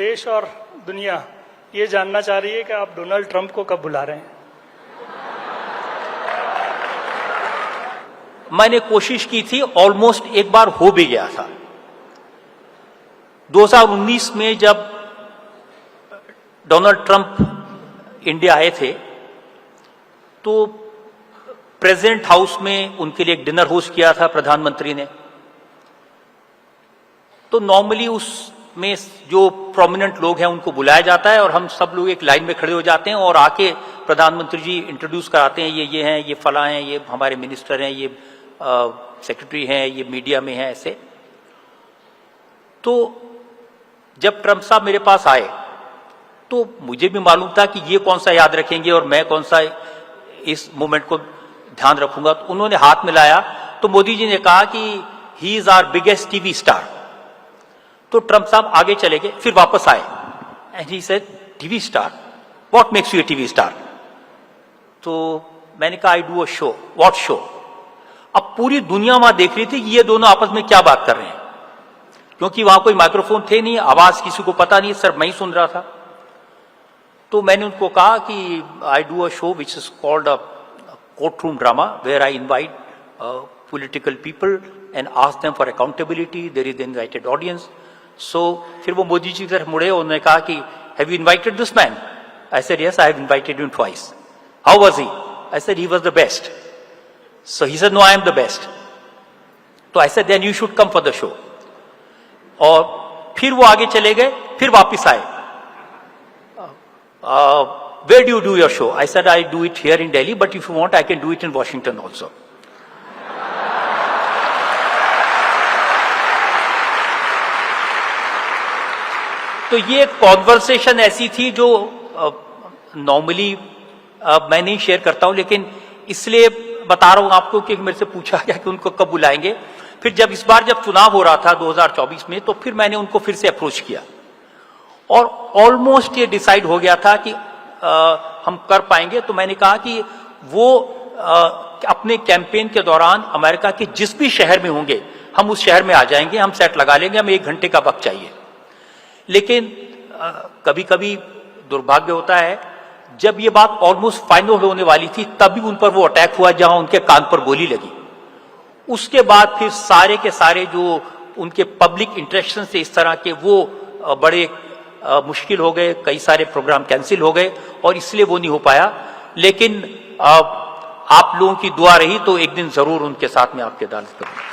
देश और दुनिया ये जानना चाह रही है कि आप डोनाल्ड ट्रंप को कब बुला रहे हैं। मैंने कोशिश की थी, ऑलमोस्ट एक बार हो भी गया था। 2019 में जब डोनाल्ड ट्रंप इंडिया आए थे तो प्रेसिडेंट हाउस में उनके लिए एक डिनर होस्ट किया था प्रधानमंत्री ने। तो नॉर्मली उसमें जो प्रोमिनेंट लोग हैं उनको बुलाया जाता है और हम सब लोग एक लाइन में खड़े हो जाते हैं और आके प्रधानमंत्री जी इंट्रोड्यूस कराते हैं, ये हैं, ये फला हैं, ये हमारे मिनिस्टर हैं, ये सेक्रेटरी हैं, ये मीडिया में हैं, ऐसे। तो जब ट्रंप साहब मेरे पास आए तो मुझे भी मालूम था कि ये कौन सा याद रखेंगे और मैं कौन सा इस मोमेंट को ध्यान रखूंगा। तो उन्होंने हाथ मिलाया तो मोदी जी ने कहा कि he is our biggest TV star. तो ट्रंप साहब आगे चले गए, फिर वापस आए and he said TV star, what makes you a TV star? तो मैंने कहा I do a show. What show? अब पूरी दुनिया वहां देख रही थी कि ये दोनों आपस में क्या बात कर रहे हैं, क्योंकि वहां कोई माइक्रोफोन थे नहीं, आवाज किसी को पता नहीं, सिर्फ मैं ही सुन रहा था। तो मैंने उनको कहा कि आई do a show which is called a courtroom drama where I invite political people and ask them for accountability. There is an invited audience. So फिर वो मोदी जी की तरफ मुड़े, उन्होंने कहा कि have you invited this man? I said yes, I have invited him twice. How was he? I said he was the best. So he said no, I am the best. तो I said then you should come for the show. और फिर वो आगे चले गए, फिर वापिस आए। Where do you do your show? I said I do it here in Delhi, but if you want I can do it in Washington also. तो ये कॉन्वर्सेशन ऐसी थी जो नॉर्मली मैं नहीं शेयर करता हूं, लेकिन इसलिए बता रहा हूं आपको कि मेरे से पूछा गया कि उनको कब बुलाएंगे। फिर जब इस बार जब चुनाव हो रहा था 2024 में, तो फिर मैंने उनको फिर से अप्रोच किया और ऑलमोस्ट ये डिसाइड हो गया था कि हम कर पाएंगे। तो मैंने कहा कि वो अपने कैंपेन के दौरान अमेरिका के जिस भी शहर में होंगे हम उस शहर में आ जाएंगे, हम सेट लगा लेंगे, हमें 1 घंटे का वक्त चाहिए। लेकिन कभी कभी दुर्भाग्य होता है, जब ये बात ऑलमोस्ट फाइनल होने वाली थी तभी उन पर वो अटैक हुआ जहां उनके कान पर गोली लगी। उसके बाद फिर सारे के सारे जो उनके पब्लिक इंटरेक्शन से इस तरह के वो बड़े मुश्किल हो गए, कई सारे प्रोग्राम कैंसिल हो गए और इसलिए वो नहीं हो पाया। लेकिन आप लोगों की दुआ रही तो एक दिन जरूर उनके साथ में आपके अदालत करूंगा।